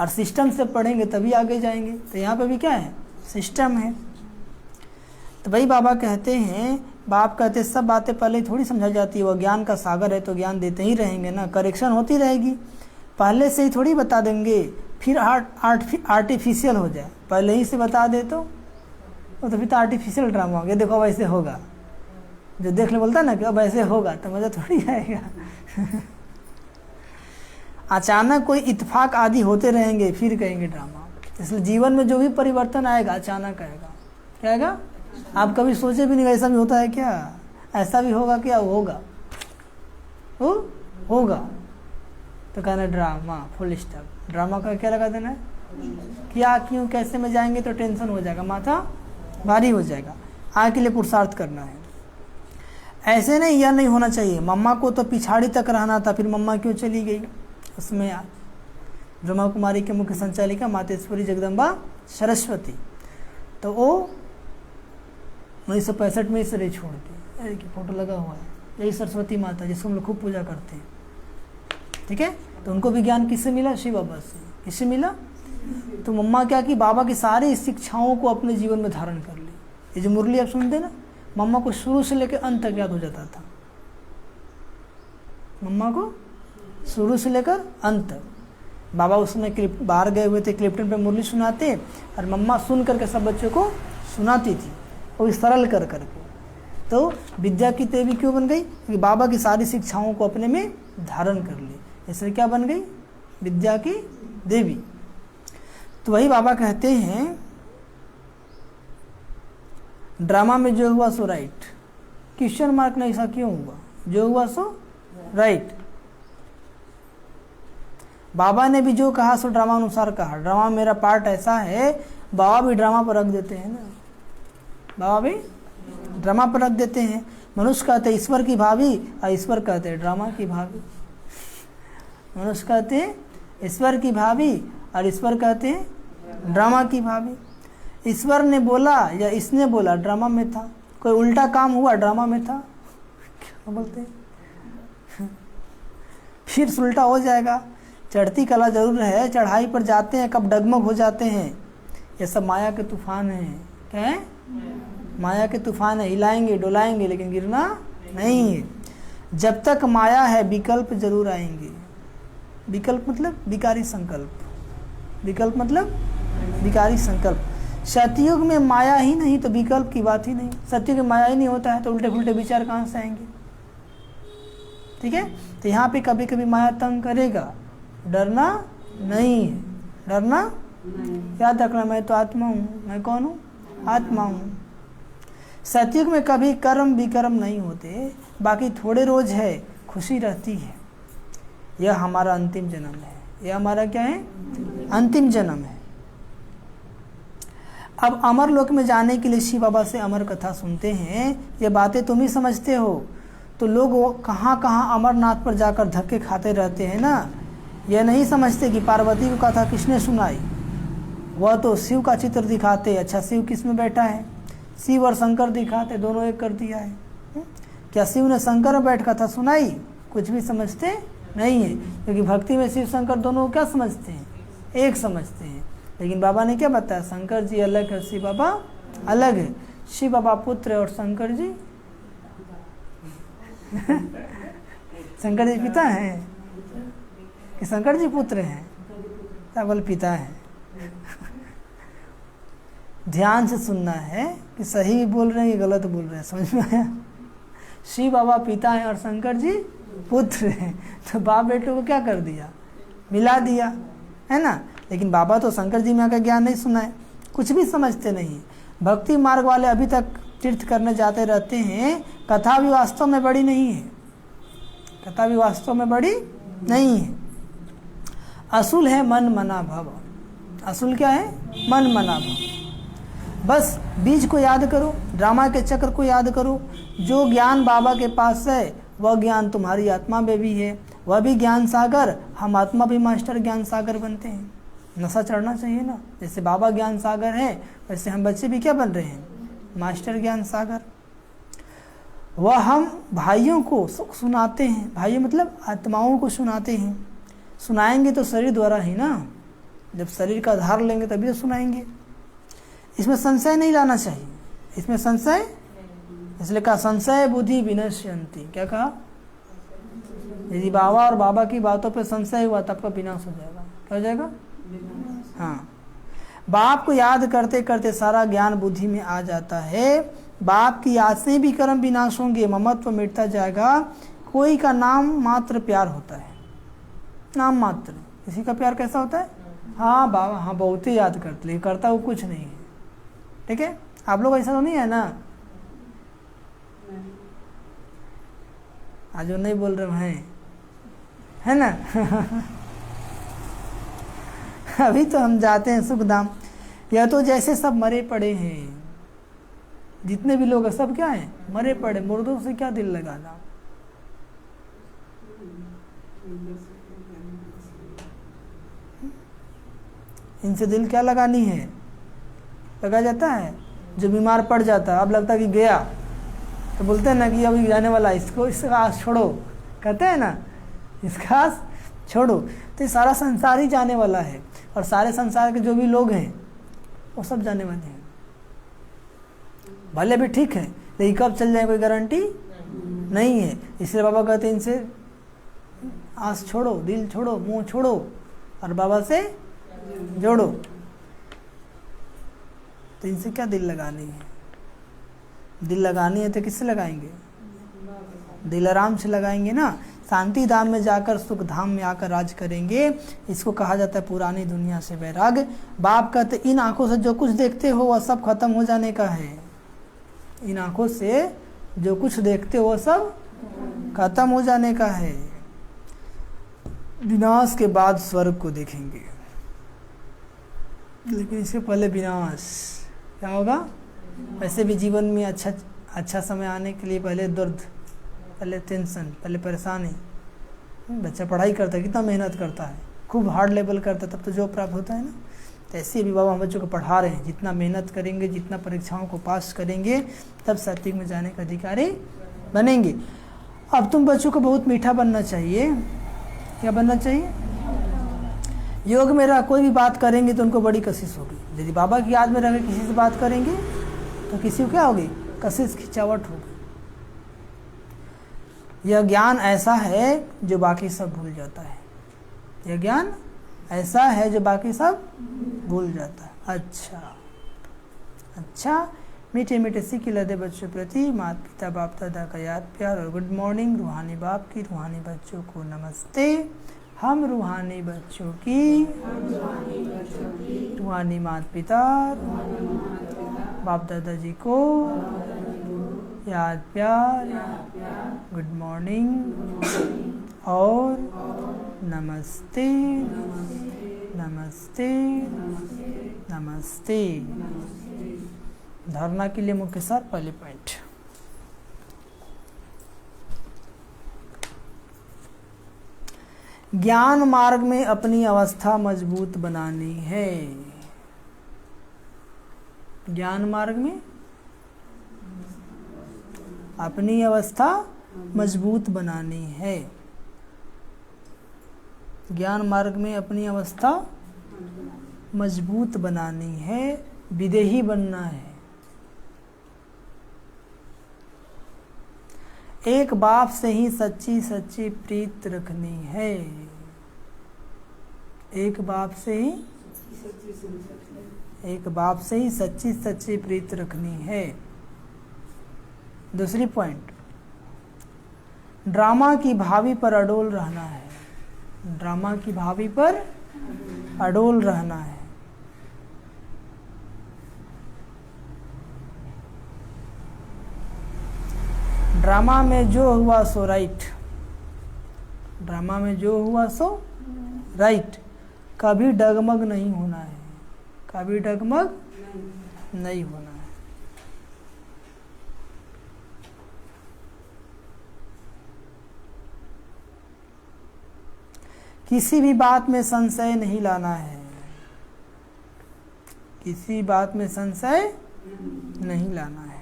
और सिस्टम से पढ़ेंगे तभी आगे जाएंगे। तो यहाँ पे भी क्या है? सिस्टम है। तो वही बाबा कहते हैं, बाप कहते सब बातें पहले ही थोड़ी समझाई जाती है। वो ज्ञान का सागर है तो ज्ञान देते ही रहेंगे ना, करेक्शन होती रहेगी। पहले से ही थोड़ी बता देंगे फिर आर्टिफिशियल हो जाए, पहले ही से बता दे तो वो तो फिर तो आर्टिफिशियल ड्रामा हो गया, देखो अब ऐसे होगा, जो देख ले बोलता ना कि अब ऐसे होगा, तो मज़ा थोड़ी आएगा। अचानक कोई इत्तेफाक आदि होते रहेंगे फिर कहेंगे ड्रामा। इसलिए जीवन में जो भी परिवर्तन आएगा अचानक आएगा। क्या आएगा? आप कभी सोचे भी नहीं ऐसा भी होता है क्या, ऐसा भी होगा क्या? होगा, होगा। तो कहना ड्रामा, फुल स्टॉप। ड्रामा का क्या लगा देना है? क्या, क्यों, कैसे में जाएंगे तो टेंशन हो जाएगा, माथा भारी हो जाएगा। आगे के लिए पुरुषार्थ करना है। ऐसे नहीं, यह नहीं होना चाहिए। मम्मा को तो पिछाड़ी तक रहना था, फिर मम्मा क्यों चली गई? उसमें ब्रह्मा कुमारी के मुख्य संचालिका मातेश्वरी जगदम्बा सरस्वती, तो वो 1965 में इसे छोड़ दी। एक फोटो लगा हुआ है, यही सरस्वती माता जिसको हम लोग खूब पूजा करते हैं। ठीक है, तो उनको भी ज्ञान किससे मिला? शिव बाबा से। किससे मिला? तो मम्मा क्या की, बाबा की सारी शिक्षाओं को अपने जीवन में धारण कर ली। ये जो मुरली आप सुनते ना, मम्मा को शुरू से लेकर अंत तक याद हो जाता था। मम्मा को शुरू से लेकर अंत तक। बाबा उसमें बाहर गए हुए थे, क्लिप्टन पे मुरली सुनाते, और मम्मा सुन करके सब बच्चों को सुनाती थी, वो सरल कर करके। तो विद्या की देवी क्यों बन गई? क्योंकि बाबा की सारी शिक्षाओं को अपने में धारण कर ली, इसलिए क्या बन गई? विद्या की देवी। तो वही बाबा कहते हैं, ड्रामा में जो हुआ सो राइट। क्वेश्चन मार्क नहीं, ऐसा क्यों हुआ? जो हुआ सो राइट। बाबा ने भी जो कहा सो ड्रामा अनुसार कहा। ड्रामा मेरा पार्ट ऐसा है, बाबा भी ड्रामा पर रख देते हैं ना, बाबा भी ड्रामा पर रख देते हैं। मनुष्य कहते ईश्वर की भाभी, और ईश्वर कहते हैं ड्रामा की भाभी। मनुष्य कहते हैं ईश्वर की भाभी, और ईश्वर कहते हैं ड्रामा की भाभी। ईश्वर ने बोला या इसने बोला, ड्रामा में था। कोई उल्टा काम हुआ, ड्रामा में था। क्या बोलते हैं? फिर उल्टा हो जाएगा। चढ़ती कला जरूर है, चढ़ाई पर जाते हैं कब डगमग हो जाते हैं। ये सब माया के तूफान हैं। क्या है? माया के तूफान है। हिलाएंगे डुलाएंगे लेकिन गिरना नहीं है। जब तक माया है विकल्प जरूर आएंगे। विकल्प मतलब विकारी संकल्प। विकल्प मतलब विकारी संकल्प। सतयुग में माया ही नहीं तो विकल्प की बात ही नहीं। सतयुग में माया ही नहीं होता है तो उल्टे फुल्टे विचार कहाँ से आएंगे? ठीक है, तो यहाँ पे कभी कभी माया तंग करेगा, डरना नहीं है। डरना याद रखना, मैं तो आत्मा हूँ। मैं कौन हूँ? आत्मा हूँ। सतयुग में कभी कर्म विकर्म नहीं होते, बाकी थोड़े रोज है, खुशी रहती है। यह हमारा अंतिम जन्म है। यह हमारा क्या है? अंतिम जन्म है। अब अमर लोक में जाने के लिए शिव बाबा से अमर कथा सुनते हैं। ये बातें तुम ही समझते हो, तो लोग कहाँ कहाँ अमरनाथ पर जाकर धक्के खाते रहते हैं ना। यह नहीं समझते कि पार्वती को कथा किसने सुनाई। वह तो शिव का चित्र दिखाते, अच्छा शिव किस में बैठा है? शिव और शंकर दिखाते, दोनों एक कर दिया है। क्या शिव ने शंकर में बैठ कथा सुनाई? कुछ भी समझते नहीं है, क्योंकि भक्ति में शिव शंकर दोनों क्या समझते हैं? एक समझते हैं। लेकिन बाबा ने क्या बताया? शंकर जी अलग है, शिव बाबा अलग है। शिव बाबा पुत्र और शंकर जी शंकर जी पिता हैं कि शंकर जी पुत्र हैं? केवल पिता हैं। ध्यान से सुनना है कि सही बोल रहे हैं कि गलत बोल रहे हैं, समझ में आया? शिव बाबा पिता हैं और शंकर जी पुत्र हैं, तो बाप बेटों को क्या कर दिया? मिला दिया, है ना। लेकिन बाबा तो शंकर जी में आकर ज्ञान नहीं सुनाए, कुछ भी समझते नहीं। भक्ति मार्ग वाले अभी तक तीर्थ करने जाते रहते हैं। कथा भी वास्तव में बड़ी नहीं है। कथा भी वास्तव में बड़ी नहीं है। असूल है मन मना भव। असूल क्या है? मन मना भव। बस बीज को याद करो, ड्रामा के चक्र को याद करो। जो ज्ञान बाबा के पास है वह ज्ञान तुम्हारी आत्मा में भी है। वह भी ज्ञान सागर, हम आत्मा भी मास्टर ज्ञान सागर बनते हैं। नशा चढ़ना चाहिए ना। जैसे बाबा ज्ञान सागर है, वैसे हम बच्चे भी क्या बन रहे हैं? मास्टर ज्ञान सागर। वह हम भाइयों को सुनाते हैं। भाइयों मतलब आत्माओं को सुनाते हैं। सुनाएंगे तो शरीर द्वारा ही ना। जब शरीर का आधार लेंगे तभी तो सुनाएंगे। इसमें संशय नहीं लाना चाहिए। इसमें संशय, इसलिए कहा संशय बुद्धि विनश्यन्ति। क्या कहा? यदि बाबा और बाबा की बातों पे संशय हुआ तब का विनाश हो जाएगा। क्या हो जाएगा? हाँ, बाप को याद करते करते सारा ज्ञान बुद्धि में आ जाता है। बाप की याद से भी कर्म विनाश होंगे, ममत्व मिटता जाएगा। कोई का नाम मात्र प्यार होता है, नाम मात्र। किसी का प्यार कैसा होता है? हाँ बाबा, हाँ बहुत ही याद करते, लेकिन करता वो कुछ नहीं है। ठीक है, आप लोग ऐसा तो नहीं है ना? आज जो नहीं बोल रहे हैं, है ना? अभी तो हम जाते हैं सुखधाम, या तो जैसे सब मरे पड़े हैं, जितने भी लोग हैं सब क्या हैं? मरे पड़े। मुर्दों से क्या दिल लगाना? इनसे दिल क्या लगानी है? लगा जाता है। जो बीमार पड़ जाता है, अब लगता है कि गया, तो बोलते हैं ना कि अभी जाने वाला, इसका आस छोड़ो, कहते हैं ना, इसका आस छोड़ो। तो ये सारा संसार ही जाने वाला है, और सारे संसार के जो भी लोग हैं वो सब जाने वाले हैं। भले भी ठीक है, लेकिन कब चल जाए कोई गारंटी नहीं है। इसलिए बाबा कहते हैं इनसे आस छोड़ो, दिल छोड़ो, मुंह छोड़ो, और बाबा से जोड़ो। तो इनसे क्या दिल लगानी है? दिल लगानी है तो किससे लगाएंगे? दिल आराम से लगाएंगे ना। शांति धाम में जाकर सुख धाम में आकर राज करेंगे। इसको कहा जाता है पुरानी दुनिया से वैराग। बाप कहते इन आंखों से जो कुछ देखते हो वह सब खत्म हो जाने का है। इन आंखों से जो कुछ देखते हो वह सब खत्म हो जाने का है। विनाश के बाद स्वर्ग को देखेंगे, लेकिन इससे पहले विनाश क्या होगा? वैसे भी जीवन में अच्छा समय आने के लिए पहले दर्द, पहले टेंशन, पहले परेशानी। बच्चा पढ़ाई करता है, कितना मेहनत करता है, खूब हार्ड लेवल करता है, तब तो जॉब प्राप्त होता है ना। तो ऐसे भी बाबा हम बच्चों को पढ़ा रहे हैं, जितना मेहनत करेंगे, जितना परीक्षाओं को पास करेंगे, तब सात्विक में जाने का अधिकारी बनेंगे। अब तुम बच्चों को बहुत मीठा बनना चाहिए। क्या बनना चाहिए? योग में रह कोई भी बात करेंगे तो उनको बड़ी कशिश होगी। यदि बाबा की याद में रह किसी से बात करेंगे तो किसी को क्या होगी? कशिश, खिंचावट होगी। यह ज्ञान ऐसा है जो बाकी सब भूल जाता है। यह ज्ञान ऐसा है जो बाकी सब भूल जाता है। अच्छा, मीठे मीठे सीख लदे बच्चों प्रति माता पिता बाप दादा का याद प्यार और गुड मॉर्निंग। रूहानी बाप की रूहानी बच्चों को नमस्ते। हम रूहानी बच्चों की रूहानी माता पिता बाप दादा जी को याद प्यार, गुड मॉर्निंग और नमस्ते नमस्ते नमस्ते। धारणा के लिए मुख्य सार पहले पॉइंट। ज्ञान मार्ग में अपनी अवस्था मजबूत बनानी है। ज्ञान मार्ग में अपनी अवस्था मजबूत बनानी है। ज्ञान मार्ग में अपनी अवस्था मजबूत बनानी है, विदेही बनना है। एक बाप से ही सच्ची सच्ची प्रीत रखनी है। एक बाप से ही सच्ची सच्ची प्रीत रखनी है। दूसरी पॉइंट, ड्रामा की भावी पर अडोल रहना है। ड्रामा की भावी पर अडोल रहना है। ड्रामा में जो हुआ सो राइट। ड्रामा में जो हुआ सो राइट। कभी डगमग नहीं होना है। कभी डगमग नहीं होना है। किसी भी बात में संशय नहीं लाना है। किसी बात में संशय नहीं लाना है।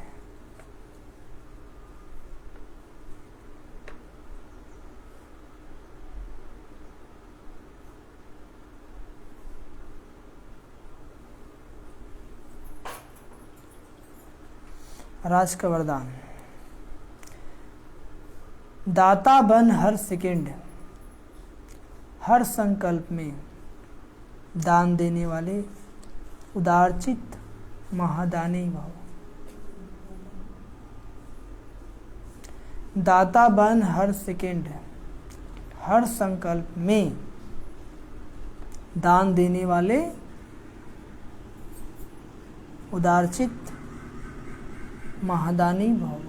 राज का वरदान, दाता बन हर सेकंड, हर संकल्प में दान देने वाले उदारचित महादानी भव। दाता बन हर सेकेंड, हर संकल्प में दान देने वाले, उदारचित महादानी भव।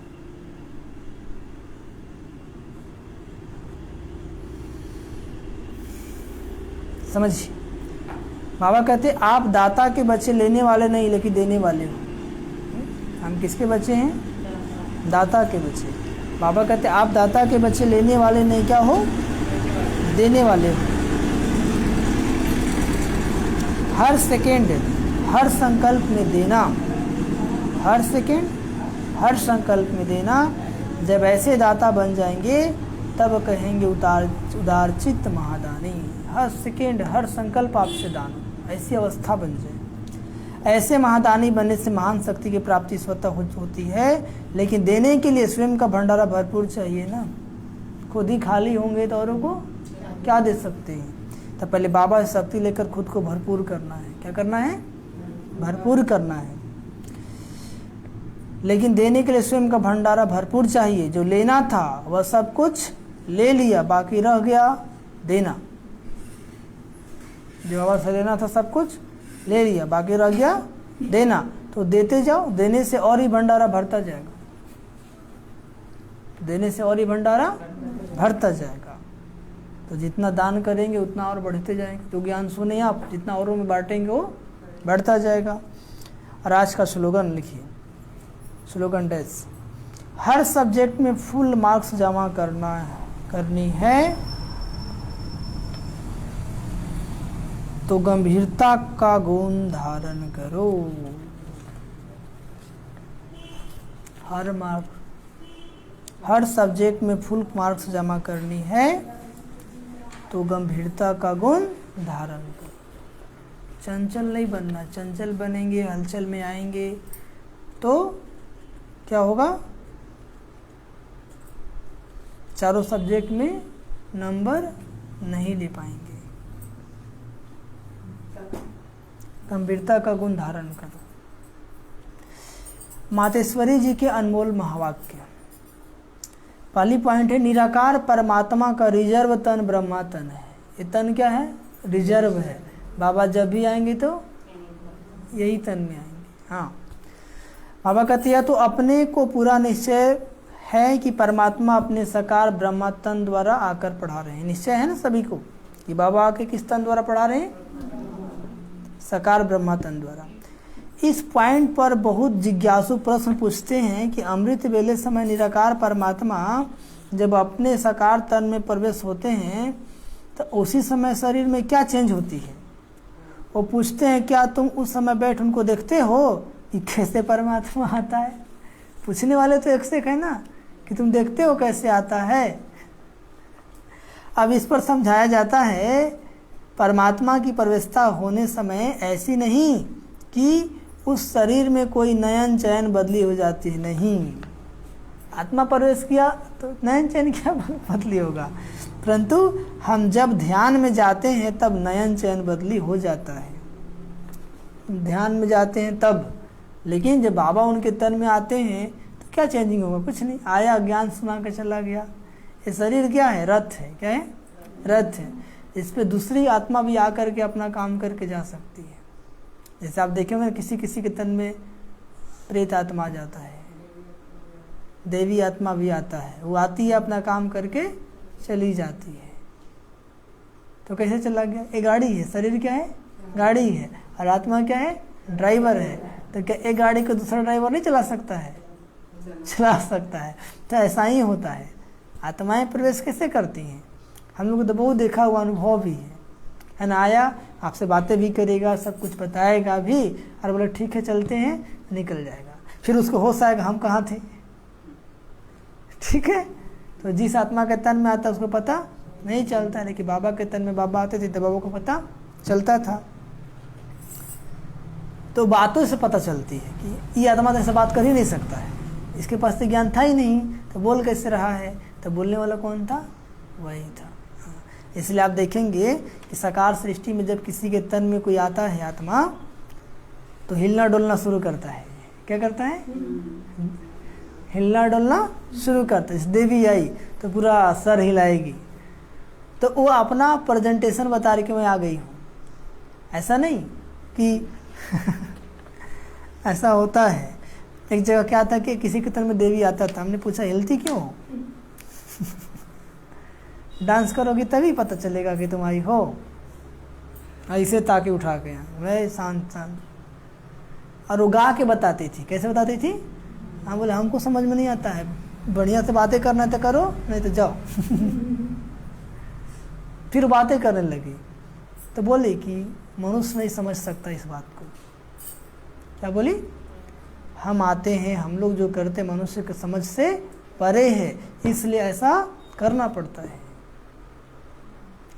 समझिए, बाबा कहते आप दाता के बच्चे, लेने वाले नहीं लेकिन देने वाले हो। हम किसके बच्चे हैं? दाता के बच्चे। बाबा कहते आप दाता के बच्चे, लेने वाले नहीं, क्या हो? देने वाले हो। हर सेकेंड, हर संकल्प में देना, हर सेकेंड, हर संकल्प में देना। जब ऐसे दाता बन जाएंगे तब कहेंगे उदारचित्त महादानी। हर सेकेंड, हर संकल्प आपसे दान, ऐसी अवस्था बन जाए। ऐसे महादानी बनने से महान शक्ति की प्राप्ति स्वतः होती है, लेकिन देने के लिए स्वयं का भंडारा भरपूर चाहिए ना। खुद ही खाली होंगे तो औरों को क्या दे सकते हैं? तो पहले बाबा से शक्ति लेकर खुद को भरपूर करना है। क्या करना है? भरपूर करना है। लेकिन देने के लिए स्वयं का भंडारा भरपूर चाहिए। जो लेना था वह सब कुछ ले लिया, बाकी रह गया देना। जो बाबा से लेना था सब कुछ ले लिया, बाकी रह गया देना। तो देते जाओ, देने से और ही भंडारा भरता जाएगा, देने से और ही भंडारा भरता जाएगा। तो जितना दान करेंगे उतना और बढ़ते जाएंगे। जो ज्ञान सुने आप, जितना औरों में बांटेंगे वो बढ़ता जाएगा। और आज का स्लोगन लिखिए, स्लोगन डैश। हर सब्जेक्ट में फुल मार्क्स जमा करनी है तो गंभीरता का गुण धारण करो। हर सब्जेक्ट में फुल मार्क्स जमा करनी है तो गंभीरता का गुण धारण करो। चंचल नहीं बनना। चंचल बनेंगे, हलचल में आएंगे तो क्या होगा? चारों सब्जेक्ट में नंबर नहीं ले पाएंगे। गंभीरता का गुण धारण करो। मातेश्वरी जी के अनमोल महावाक्य। पहली पॉइंट है, निराकार परमात्मा का रिजर्व तन ब्रह्मा तन है। ये तन क्या है? रिजर्व है। बाबा जब भी आएंगे तो यही तन में आएंगे। हाँ, बाबा कहते हैं तो अपने को पूरा निश्चय है कि परमात्मा अपने साकार ब्रह्मा तन द्वारा आकर पढ़ा रहे हैं। निश्चय है ना सभी को कि बाबा आके किस तन द्वारा पढ़ा रहे हैं? साकार ब्रह्मा तन द्वारा। इस पॉइंट पर बहुत जिज्ञासु प्रश्न पूछते हैं कि अमृत वेले समय निराकार परमात्मा जब अपने साकार तन में प्रवेश होते हैं तो उसी समय शरीर में क्या चेंज होती है? वो पूछते हैं क्या तुम उस समय बैठ उनको देखते हो कि कैसे परमात्मा आता है? पूछने वाले तो एक से है ना कि तुम देखते हो कैसे आता है। अब इस पर समझाया जाता है परमात्मा की प्रवेशता होने समय ऐसी नहीं कि उस शरीर में कोई नयन चयन बदली हो जाती है। नहीं, आत्मा प्रवेश किया तो नयन चयन क्या बदली होगा, परंतु हम जब ध्यान में जाते हैं तब नयन चयन बदली हो जाता है। ध्यान में जाते हैं तब, लेकिन जब बाबा उनके तन में आते हैं तो क्या चेंजिंग होगा? कुछ नहीं। आया, ज्ञान सुना के चला गया। ये शरीर क्या है? रथ है। क्या है? रथ है। इस पे दूसरी आत्मा भी आकर के अपना काम करके जा सकती है। जैसे आप देखेंगे किसी किसी के तन में प्रेत आत्मा आ जाता है, देवी आत्मा भी आता है। वो आती है, अपना काम करके चली जाती है। तो कैसे चला गया? एक गाड़ी है, शरीर क्या है? गाड़ी है, और आत्मा क्या है? ड्राइवर है। तो क्या एक गाड़ी को दूसरा ड्राइवर नहीं चला सकता है? चला सकता है। तो ऐसा ही होता है। आत्माएं प्रवेश कैसे करती हैं? हम लोग तो बहुत देखा हुआ अनुभव भी है ना। आया, आपसे बातें भी करेगा, सब कुछ बताएगा भी, और बोले ठीक है चलते हैं, निकल जाएगा। फिर उसको होश आएगा हम कहाँ थे। ठीक है, तो जिस आत्मा के तन में आता है उसको पता नहीं चलता, लेकिन बाबा के तन में बाबा आते थे तो बाबा को पता चलता था। तो बातों से पता चलती है कि ये आत्मा तो ऐसे बात कर ही नहीं सकता है, इसके पास तो ज्ञान था ही नहीं, तो बोल कैसे रहा है? तो बोलने वाला कौन था? वही था। इसलिए आप देखेंगे कि साकार सृष्टि में जब किसी के तन में कोई आता है आत्मा, तो हिलना डोलना शुरू करता है। क्या करता है? हिलना डोलना शुरू करता है। देवी आई तो पूरा सर हिलाएगी। तो वो अपना प्रेजेंटेशन बता रही कि मैं आ गई हूँ। ऐसा नहीं कि ऐसा होता है। एक जगह क्या था कि किसी के तन में देवी आता था, हमने पूछा हिलती क्यों हो? डांस करोगी तभी पता चलेगा कि तुम आई हो। ऐसे ताके उठा के मैं शांत शांत, और वो गा के बताती थी। कैसे बताती थी? हाँ, बोले हमको समझ में नहीं आता है, बढ़िया से बातें करना है तो करो, नहीं तो जाओ। फिर बातें करने लगी तो बोली कि मनुष्य नहीं समझ सकता इस बात को। क्या बोली? हम आते हैं, हम लोग जो करते मनुष्य के समझ से परे है, इसलिए ऐसा करना पड़ता है।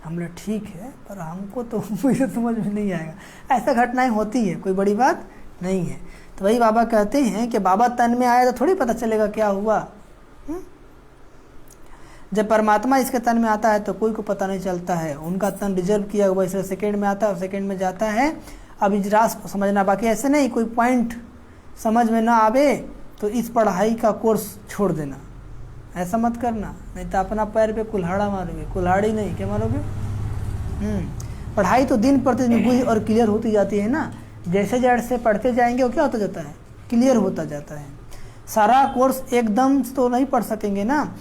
हम लोग ठीक है, पर हमको तो मुझे समझ में नहीं आएगा। ऐसा घटनाएं होती है, कोई बड़ी बात नहीं है। तो वही बाबा कहते हैं कि बाबा तन में आया तो थोड़ी पता चलेगा क्या हुआ। जब परमात्मा इसके तन में आता है तो कोई को पता नहीं चलता है। उनका तन रिजर्व किया हुआ, इसलिए सेकेंड में आता है और सेकेंड में जाता है। अब इजरास को समझना बाकी। ऐसे नहीं कोई पॉइंट समझ में ना आवे तो इस पढ़ाई का कोर्स छोड़ देना, ऐसा मत करना, नहीं तो अपना पैर पे कुल्हाड़ा मारोगे। कुल्हाड़ी नहीं, क्या मारोगे? पढ़ाई तो दिन प्रतिदिन बुझ और क्लियर होती जाती है ना। जैसे जैसे पढ़ते जाएंगे वो क्या होता जाता है? क्लियर होता जाता है। सारा कोर्स एकदम तो नहीं पढ़ सकेंगे ना,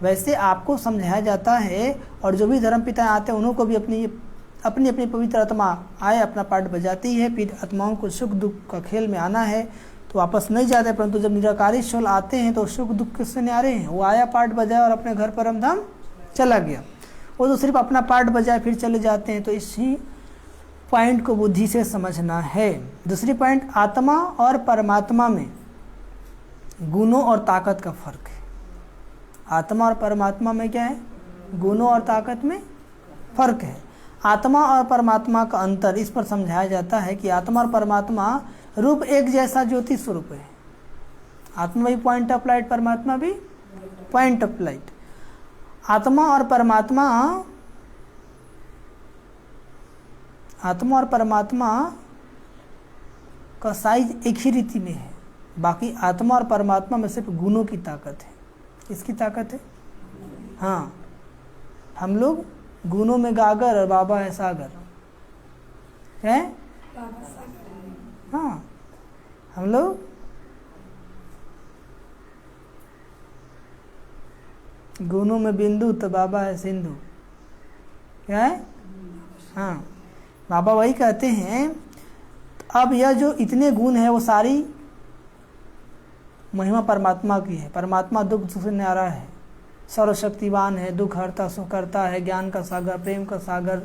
वैसे आपको समझाया जाता है। और जो भी धर्म पिता आते हैं उनको भी अपनी अपनी पवित्र आत्मा आए अपना पार्ट बजाती है। फिर आत्माओं को सुख दुख का खेल में आना है तो वापस नहीं जाते, परंतु जब निराकारी शोल आते हैं तो सुख दुख किससे न्यारे हैं। वो आया, पार्ट बजाया और अपने घर परम धाम चला गया। वो तो सिर्फ अपना पार्ट बजाए फिर चले जाते हैं। तो इसी पॉइंट को बुद्धि से समझना है। दूसरी पॉइंट, आत्मा और परमात्मा में गुणों और ताकत का फर्क है। आत्मा और परमात्मा में क्या है? गुणों और ताकत में फर्क है। आत्मा और परमात्मा का अंतर इस पर समझाया जाता है कि आत्मा और परमात्मा रूप एक जैसा ज्योति स्वरूप है। आत्मा भी पॉइंट ऑफ लाइट, परमात्मा भी पॉइंट ऑफ लाइट। आत्मा और परमात्मा का साइज एक ही रीति में है। बाकी आत्मा और परमात्मा में सिर्फ गुणों की ताकत है। किसकी ताकत है? हाँ, हम लोग गुणों में गागर और बाबा है सागर है। हाँ, हम लोग गुणों में बिंदु तो बाबा है सिंधु। क्या है? हाँ, बाबा वही कहते हैं। अब यह जो इतने गुण है वो सारी महिमा परमात्मा की है। परमात्मा दुख से न्यारा है, सर्वशक्तिवान है, दुख हरता सुख करता है, ज्ञान का सागर, प्रेम का सागर,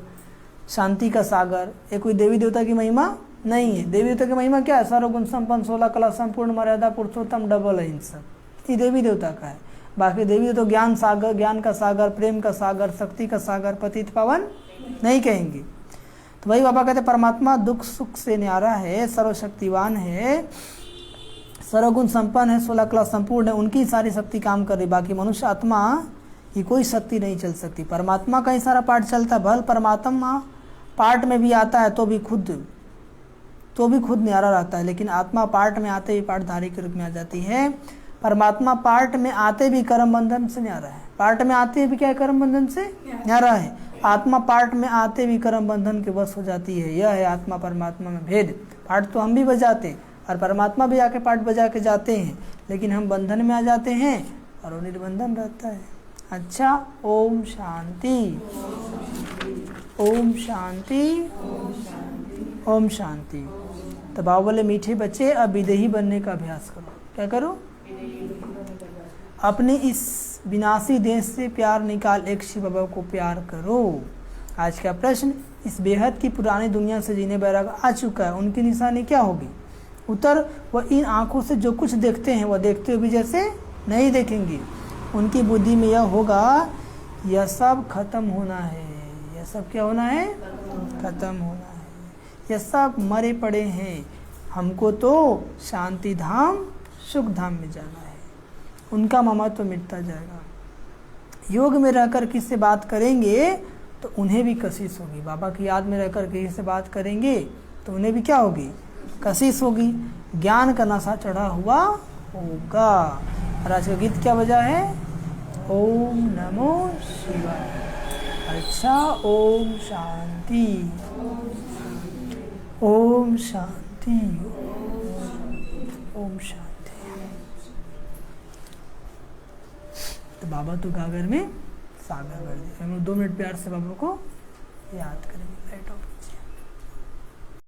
शांति का सागर। ये कोई देवी देवता की महिमा नहीं है। देवी देवता की महिमा क्या है? सर्वगुण संपन्न, 16 कला संपूर्ण, मर्यादा पुरुषोत्तम, डबल है इन सब। ये देवी देवता का है। बाकी देवी देवता ज्ञान सागर, ज्ञान का सागर, प्रेम का सागर, शक्ति का सागर, पतित पावन नहीं कहेंगे। तो वही बाबा कहते परमात्मा दुख सुख से न्यारा है, सर्वशक्तिवान है, सर्वगुण संपन्न है, 16 कला संपूर्ण है। उनकी सारी शक्ति काम कर रही। बाकी मनुष्य आत्मा की कोई शक्ति नहीं चल सकती। परमात्मा का ही सारा पार्ट चलता है। भल परमात्मा पार्ट में भी आता है तो भी खुद न्यारा रहता है, लेकिन आत्मा पार्ट में आते ही पार्टधारी के रूप में आ जाती है। परमात्मा पार्ट में आते भी कर्म बंधन से न्यारा है। पार्ट में आते भी क्या है? कर्म बंधन से न्यारा है। आत्मा पार्ट में आते भी कर्म बंधन के वश हो जाती है। यह है आत्मा परमात्मा में भेद। पार्ट तो हम भी बजाते और परमात्मा भी आके पार्ट बजा के जाते हैं, लेकिन हम बंधन में आ जाते हैं और वो निर्बंधन रहता है। अच्छा, ओम शांति, ओम शांति, ओम शांति। तो बाबा बोले मीठे बच्चे अब विदेही बनने का अभ्यास करो। क्या करो? अपने इस विनाशी देश से प्यार निकाल एक शिव बाबा को प्यार करो। आज का प्रश्न, इस बेहद की पुरानी दुनिया से जीने बैराग आ चुका है, उनकी निशानी क्या होगी? उत्तर, वह इन आँखों से जो कुछ देखते हैं वह देखते हुए भी जैसे नहीं देखेंगे। उनकी बुद्धि में यह होगा यह सब खत्म होना है। यह सब क्या होना है? खत्म होना है। यह सब मरे पड़े हैं, हमको तो शांति धाम सुख धाम में जाना है। उनका ममत्व तो मिटता जाएगा। योग में रहकर किससे बात करेंगे तो उन्हें भी कशिश होगी। बाबा की याद में रहकर किसी से बात करेंगे तो उन्हें भी क्या होगी? कशिश होगी, ज्ञान का नशा चढ़ा हुआ होगा। और आज का गीत क्या बजा है? ओम नमो शिवाय। अच्छा, ओम शांति, ओम शांति, ओम शांति। तो बाबा तो गागर में सागर कर दिया। हम लोग 2 मिनट प्यार से बाबा को याद करेंगे। Light of.